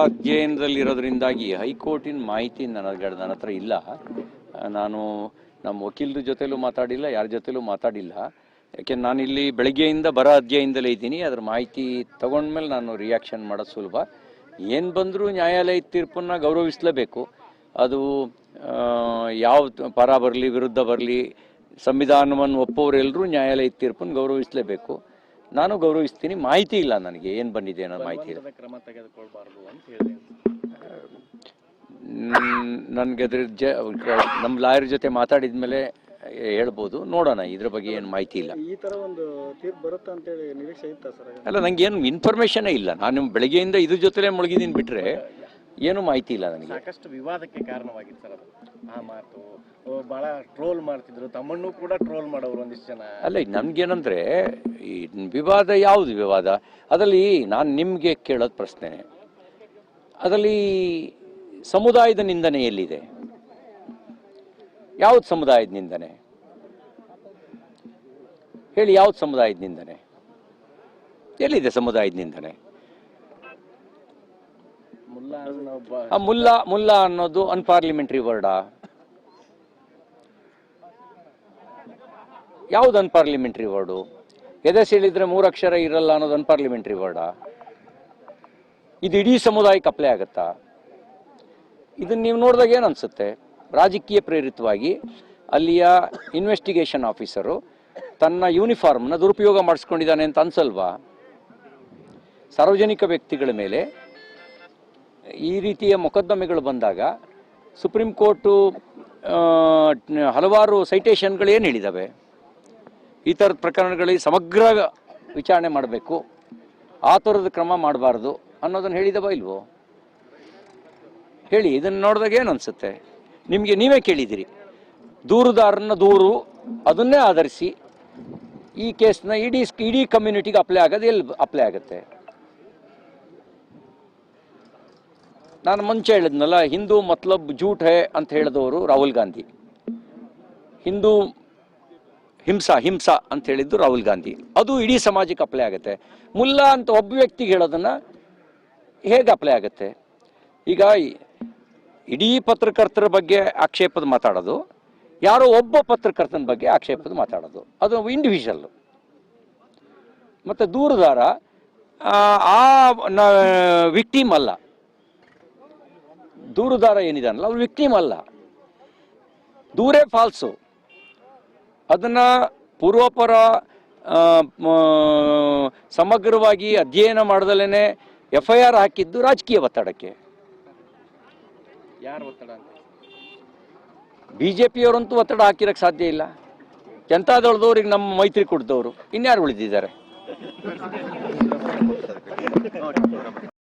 ಅಧ್ಯಯನದಲ್ಲಿರೋದ್ರಿಂದಾಗಿ ಹೈಕೋರ್ಟಿನ ಮಾಹಿತಿ ನನ್ನ ಹತ್ರ ಇಲ್ಲ. ನಾನು ನಮ್ಮ ವಕೀಲರ ಜೊತೆಲೂ ಮಾತಾಡಿಲ್ಲ, ಯಾರ ಜೊತೆಲೂ ಮಾತಾಡಿಲ್ಲ. ಯಾಕೆಂದ್ರೆ ನಾನಿಲ್ಲಿ ಬೆಳಗ್ಗೆಯಿಂದ ಬರ ಅಧ್ಯಯನದಲ್ಲೇ ಇದ್ದೀನಿ. ಅದರ ಮಾಹಿತಿ ತಗೊಂಡ್ಮೇಲೆ ನಾನು ರಿಯಾಕ್ಷನ್ ಮಾಡೋದು ಸುಲಭ. ಏನು ಬಂದರೂ ನ್ಯಾಯಾಲಯದ ತೀರ್ಪನ್ನು ಗೌರವಿಸಲೇಬೇಕು. ಅದು ಯಾವ ಪರ ಬರಲಿ ವಿರುದ್ಧ ಬರಲಿ, ಸಂವಿಧಾನವನ್ನು ಒಪ್ಪೋರೆಲ್ಲರೂ ನ್ಯಾಯಾಲಯದ ತೀರ್ಪನ್ನು ಗೌರವಿಸಲೇಬೇಕು. ನಾನು ಗೌರವಿಸ್ತೀನಿ. ಮಾಹಿತಿ ಇಲ್ಲ ನನಗೆ ಏನು ಬಂದಿದೆ ಅನ್ನೋ ಮಾಹಿತಿ ಇಲ್ಲ. ನನಗೆ ಅದ್ರ ನಮ್ಮ ಲಾಯರ್ ಜೊತೆ ಮಾತಾಡಿದ ಮೇಲೆ ಹೇಳ್ಬೋದು, ನೋಡೋಣ. ಇದ್ರ ಬಗ್ಗೆ ಏನು ಮಾಹಿತಿ ಇಲ್ಲ. ಈ ತರ ಒಂದು ತೀರ್ಪು ಬರುತ್ತೆ ಅಂತ ಹೇಳಿ ನಿರೀಕ್ಷೆ ಇತ್ತಾ ಸರ್? ಅಲ್ಲ, ನನಗೇನು ಇನ್ಫಾರ್ಮೇಷನೇ ಇಲ್ಲ. ನಾನು ಬೆಳಗ್ಗೆಯಿಂದ ಇದ್ರ ಜೊತೆಲೇ ಮುಳುಗಿದ್ದೀನಿ, ಬಿಟ್ಟರೆ ಏನು ಮಾಹಿತಿ ಇಲ್ಲ ನನಗೆ. ಸಾಕಷ್ಟು ವಿವಾದಕ್ಕೆ ಕಾರಣವಾಗಿತ್ತು ಸರ್ ಅದು. ಆ ಮಾತು ಬಹಳ ಟ್ರೋಲ್ ಮಾಡ್ತಿದ್ರು, ತಮ್ಮನ್ನು ಕೂಡ ಟ್ರೋಲ್ ಮಾಡೋರು ಒಂದಿಷ್ಟು ಜನ. ಅಲ್ಲ, ನನ್ಗೇನಂದ್ರೆ ಈ ವಿವಾದ ಯಾವುದು ವಿವಾದ? ಅದರಲ್ಲಿ ನಾನು ನಿಮಗೆ ಕೇಳೋದು ಪ್ರಶ್ನೆ, ಅದರಲ್ಲಿ ಸಮುದಾಯದ ನಿಂದನೆ ಎಲ್ಲಿದೆ? ಯಾವ್ದು ಸಮುದಾಯದ ನಿಂದನೆ ಹೇಳಿ? ಯಾವ್ದು ಸಮುದಾಯದ ನಿಂದನೆ? ಎಲ್ಲಿದೆ ಸಮುದಾಯದ ನಿಂದನೆ? ಮುಲ್ಲಾ ಅನ್ನೋದು ಅನ್ಪಾರ್ಲಿಮೆಂಟರಿ ವರ್ಡಾ? ಯಾವ್ದು ಅನ್ಪಾರ್ಲಿಮೆಂಟರಿ ವರ್ಡು? ಎದೆ ಸೀಳಿದ್ರೆ 3 ಅಕ್ಷರ ಇರಲ್ಲ ಅನ್ನೋದು ಅನ್ಪಾರ್ಲಿಮೆಂಟರಿ ವರ್ಡಾ? ಇದು ಇಡೀ ಸಮುದಾಯಕ್ಕೆ ಅಪ್ಲೈ ಆಗುತ್ತಾ? ಇದನ್ನ ನೀವು ನೋಡಿದಾಗ ಏನು ಅನ್ಸುತ್ತೆ? ರಾಜಕೀಯ ಪ್ರೇರಿತವಾಗಿ ಅಲ್ಲಿಯ ಇನ್ವೆಸ್ಟಿಗೇಷನ್ ಆಫೀಸರು ತನ್ನ ಯೂನಿಫಾರ್ಮ್ನ ದುರುಪಯೋಗ ಮಾಡಿಸ್ಕೊಂಡಿದ್ದಾನೆ ಅಂತ ಅನ್ಸಲ್ವಾ? ಸಾರ್ವಜನಿಕ ವ್ಯಕ್ತಿಗಳ ಮೇಲೆ ಈ ರೀತಿಯ ಮೊಕದ್ದಮೆಗಳು ಬಂದಾಗ ಸುಪ್ರೀಂ ಕೋರ್ಟು ಹಲವಾರು ಸೈಟೇಷನ್ಗಳು ಏನು ಹೇಳಿದ್ದಾವೆ? ಈ ಥರದ ಪ್ರಕರಣಗಳಿಗೆ ಸಮಗ್ರ ವಿಚಾರಣೆ ಮಾಡಬೇಕು, ಆ ಥರದ ಕ್ರಮ ಮಾಡಬಾರ್ದು ಅನ್ನೋದನ್ನು ಹೇಳಿದವ ಇಲ್ವೋ? ಹೇಳಿ. ಇದನ್ನು ನೋಡಿದಾಗ ಏನು ಅನಿಸುತ್ತೆ ನಿಮಗೆ? ನೀವೇ ಕೇಳಿದ್ದೀರಿ. ದೂರುದಾರನ ದೂರು ಅದನ್ನೇ ಆಧರಿಸಿ ಈ ಕೇಸ್ನ ಇಡೀ ಕಮ್ಯುನಿಟಿಗೆ ಅಪ್ಲೈ ಆಗೋದು ಎಲ್ಲಿ ಅಪ್ಲೈ ಆಗುತ್ತೆ? ನಾನು ಮುಂಚೆ ಹೇಳಿದ್ನಲ್ಲ, ಹಿಂದೂ ಮತ್ಲಬ್ ಜೂಟ್ ಹೇ ಅಂತ ಹೇಳಿದವರು ರಾಹುಲ್ ಗಾಂಧಿ, ಹಿಂದೂ ಹಿಂಸಾ ಅಂತ ಹೇಳಿದ್ದು ರಾಹುಲ್ ಗಾಂಧಿ. ಅದು ಇಡೀ ಸಮಾಜಕ್ಕೆ ಅಪ್ಲೈ ಆಗುತ್ತೆ. ಮುಲ್ಲಾ ಅಂತ ಒಬ್ಬ ವ್ಯಕ್ತಿಗೆ ಹೇಳೋದನ್ನು ಹೇಗೆ ಅಪ್ಲೈ ಆಗುತ್ತೆ? ಈಗ ಇಡೀ ಪತ್ರಕರ್ತರ ಬಗ್ಗೆ ಆಕ್ಷೇಪದ ಮಾತಾಡೋದು, ಯಾರೋ ಒಬ್ಬ ಪತ್ರಕರ್ತನ ಬಗ್ಗೆ ಆಕ್ಷೇಪದ ಮಾತಾಡೋದು, ಅದು ಇಂಡಿವಿಜುವಲ್. ಮತ್ತು ದೂರುದಾರ ವಿಕ್ಟಿಮ್ ಅಲ್ಲ. ದೂರುದಾರ ಏನಿದಾನಲ್ಲ ಅವ್ರು ವಿಕ್ಟಿಮ್ ಅಲ್ಲ, ದೂರೇ ಫಾಲ್ಸು. ಅದನ್ನು ಪೂರ್ವಪರ ಸಮಗ್ರವಾಗಿ ಅಧ್ಯಯನ ಮಾಡ್ದಲೇ FIR ಹಾಕಿದ್ದು ರಾಜಕೀಯ ಒತ್ತಡಕ್ಕೆ. ಯಾರು ಒತ್ತಡ? BJPಯವರಂತೂ ಒತ್ತಡ ಹಾಕಿರಕ್ಕೆ ಸಾಧ್ಯ ಇಲ್ಲ. ಜನತಾದಳದವ್ರಿಗೆ ನಮ್ಮ ಮೈತ್ರಿ ಕೊಡ್ದವರು ಇನ್ಯಾರು ಉಳಿದಿದ್ದಾರೆ?